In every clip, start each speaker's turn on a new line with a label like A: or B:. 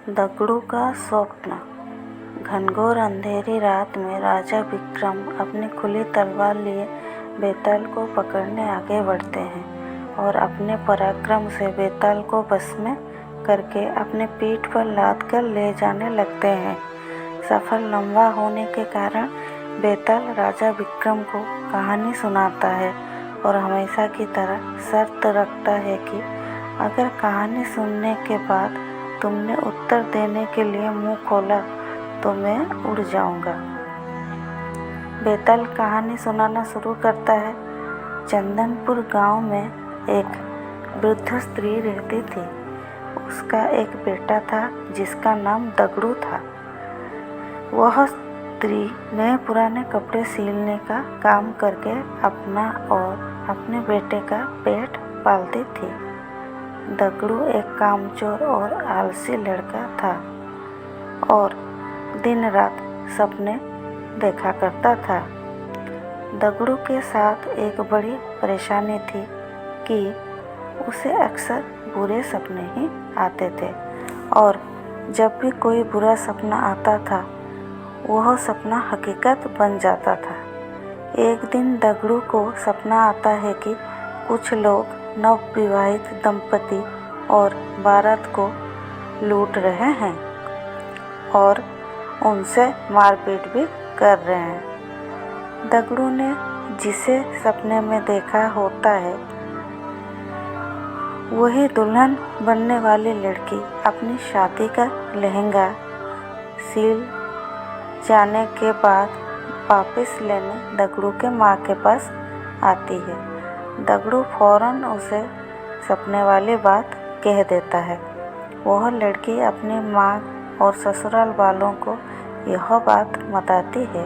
A: दगड़ू का स्वप्न। घनघोर अंधेरी रात में राजा विक्रम अपनी खुली तलवार लिए बेताल को पकड़ने आगे बढ़ते हैं और अपने पराक्रम से बेताल को बस में करके अपने पीठ पर लाद कर ले जाने लगते हैं। सफ़र लंबा होने के कारण बेताल राजा विक्रम को कहानी सुनाता है और हमेशा की तरह शर्त रखता है कि अगर कहानी सुनने के बाद तुमने उत्तर देने के लिए मुंह खोला तो मैं उड़ जाऊंगा। बेताल कहानी सुनाना शुरू करता है। चंदनपुर गांव में एक वृद्ध स्त्री रहती थी। उसका एक बेटा था जिसका नाम दगड़ू था। वह स्त्री नए पुराने कपड़े सिलने का काम करके अपना और अपने बेटे का पेट पालती थी। दगड़ू एक कामचोर और आलसी लड़का था और दिन रात सपने देखा करता था। दगड़ू के साथ एक बड़ी परेशानी थी कि उसे अक्सर बुरे सपने ही आते थे और जब भी कोई बुरा सपना आता था वह सपना हकीकत बन जाता था। एक दिन दगड़ू को सपना आता है कि कुछ लोग नवविवाहित दंपति और बारात को लूट रहे हैं और उनसे मारपीट भी कर रहे हैं। दगड़ू ने जिसे सपने में देखा होता है वही दुल्हन बनने वाली लड़की अपनी शादी का लहंगा सिल जाने के बाद वापस लेने दगड़ू के माँ के पास आती है। दगड़ू फौरन उसे सपने वाली बात कह देता है। वह लड़की अपनी माँ और ससुराल वालों को यह बात बताती है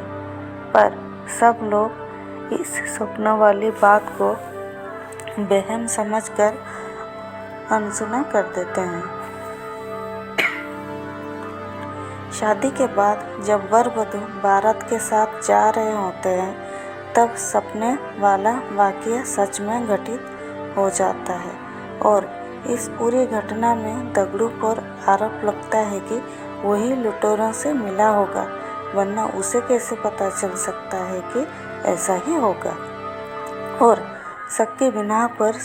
A: पर सब लोग इस सपनों वाली बात को वहम समझकर अनसुना कर देते हैं। शादी के बाद जब वर वधू बारात के साथ जा रहे होते हैं तब सपने वाला वाकया सच में घटित हो जाता है और इस पूरी घटना में दगड़ू पर आरोप लगता है कि वही लुटेरों से मिला होगा, वरना उसे कैसे पता चल सकता है कि ऐसा ही होगा। और शक की बिना पर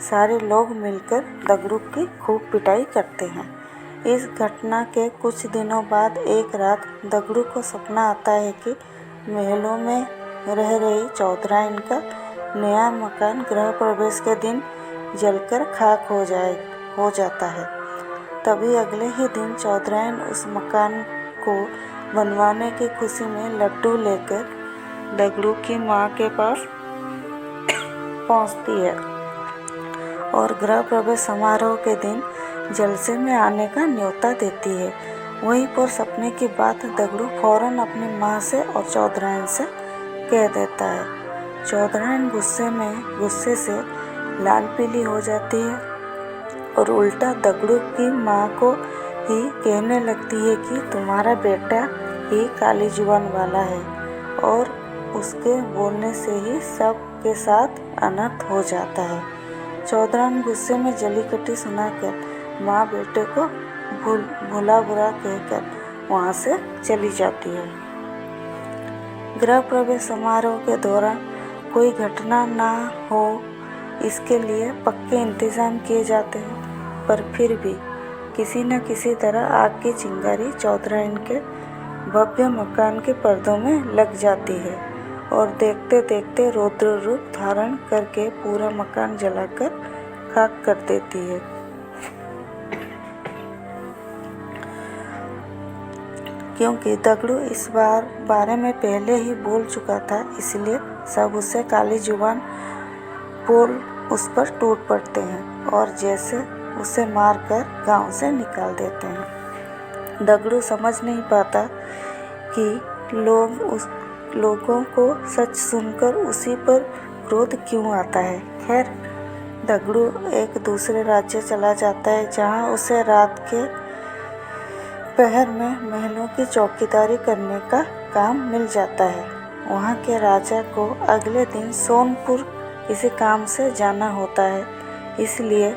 A: सारे लोग मिलकर दगड़ू की खूब पिटाई करते हैं। इस घटना के कुछ दिनों बाद एक रात दगड़ू को सपना आता है कि महलों में रह रही चौधराइन का नया मकान गृह प्रवेश के दिन जलकर खाक हो जाता है। तभी अगले ही दिन चौधराइन उस मकान को बनवाने की खुशी में लड्डू लेकर दगड़ू की माँ के पास पहुँचती है और गृह प्रवेश समारोह के दिन जलसे में आने का न्योता देती है। वहीं पर सपने की बात दगड़ू फौरन अपनी माँ से और चौधराइन से कह देता है। चौधराइन गुस्से से लाल पीली हो जाती है और उल्टा दगड़ू की माँ को ही कहने लगती है कि तुम्हारा बेटा ही काली जुबान वाला है और उसके बोलने से ही सब के साथ अनर्थ हो जाता है। चौधराइन गुस्से में जली कटी सुनाकर माँ बेटे को भूला बुरा कहकर वहाँ से चली जाती है। गृह प्रवेश समारोह के दौरान कोई घटना ना हो इसके लिए पक्के इंतजाम किए जाते हैं पर फिर भी किसी न किसी तरह आग की चिंगारी चौधराइन के भव्य मकान के पर्दों में लग जाती है और देखते देखते रौद्र रूप धारण करके पूरा मकान जलाकर खाक कर देती है। क्योंकि दगड़ू इस बारे में पहले ही बोल चुका था इसलिए सब उसे काली जुबान बोल उस पर टूट पड़ते हैं और जैसे उसे मारकर गांव से निकाल देते हैं। दगड़ू समझ नहीं पाता कि लोगों को सच सुनकर उसी पर क्रोध क्यों आता है। खैर दगड़ू एक दूसरे राज्य चला जाता है जहां उसे रात के पहर में महलों की चौकीदारी करने का काम मिल जाता है। वहाँ के राजा को अगले दिन सोनपुर किसी काम से जाना होता है इसलिए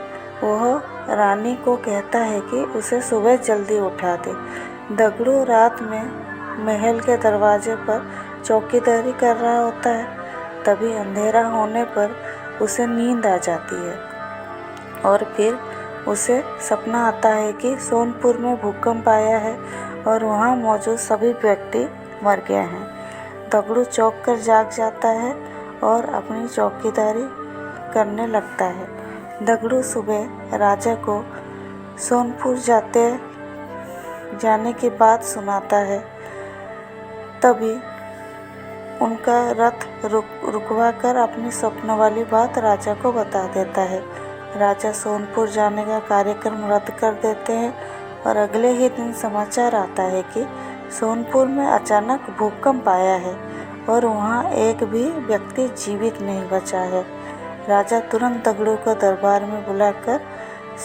A: वह रानी को कहता है कि उसे सुबह जल्दी उठा दे। दगड़ू रात में महल के दरवाजे पर चौकीदारी कर रहा होता है। तभी अंधेरा होने पर उसे नींद आ जाती है और फिर उसे सपना आता है कि सोनपुर में भूकंप आया है और वहाँ मौजूद सभी व्यक्ति मर गए हैं। दगड़ू चौंक कर जाग जाता है और अपनी चौकीदारी करने लगता है। दगड़ू सुबह राजा को सोनपुर जाने की बात सुनाता है। तभी उनका रथ रुकवा कर अपनी स्वप्न वाली बात राजा को बता देता है। राजा सोनपुर जाने का कार्यक्रम रद्द कर देते हैं और अगले ही दिन समाचार आता है कि सोनपुर में अचानक भूकंप आया है और वहाँ एक भी व्यक्ति जीवित नहीं बचा है। राजा तुरंत दगड़ू को दरबार में बुलाकर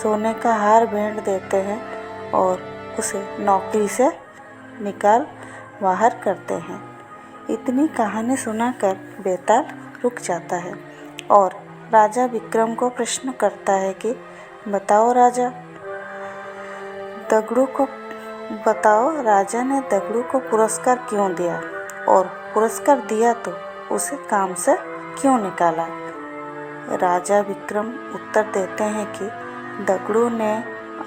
A: सोने का हार भेंट देते हैं और उसे नौकरी से निकाल बाहर करते हैं। इतनी कहानी सुनाकर बेताल रुक जाता है और राजा विक्रम को प्रश्न करता है कि बताओ राजा ने दगड़ू को पुरस्कार क्यों दिया और पुरस्कार दिया तो उसे काम से क्यों निकाला। राजा विक्रम उत्तर देते हैं कि दगड़ू ने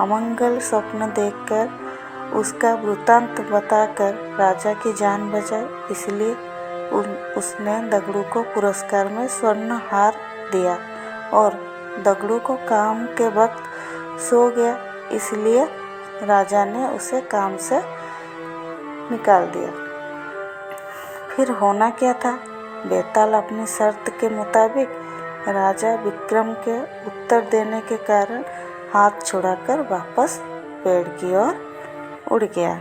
A: अमंगल स्वप्न देखकर उसका वृत्तांत बताकर राजा की जान बचाई, इसलिए उसने दगड़ू को पुरस्कार में स्वर्ण हार दिया और दगड़ू को काम के वक्त सो गया, इसलिए राजा ने उसे काम से निकाल दिया। फिर होना क्या था? बेताल अपनी शर्त के मुताबिक राजा विक्रम के उत्तर देने के कारण हाथ छुड़ाकर वापस पेड़ की ओर उड़ गया।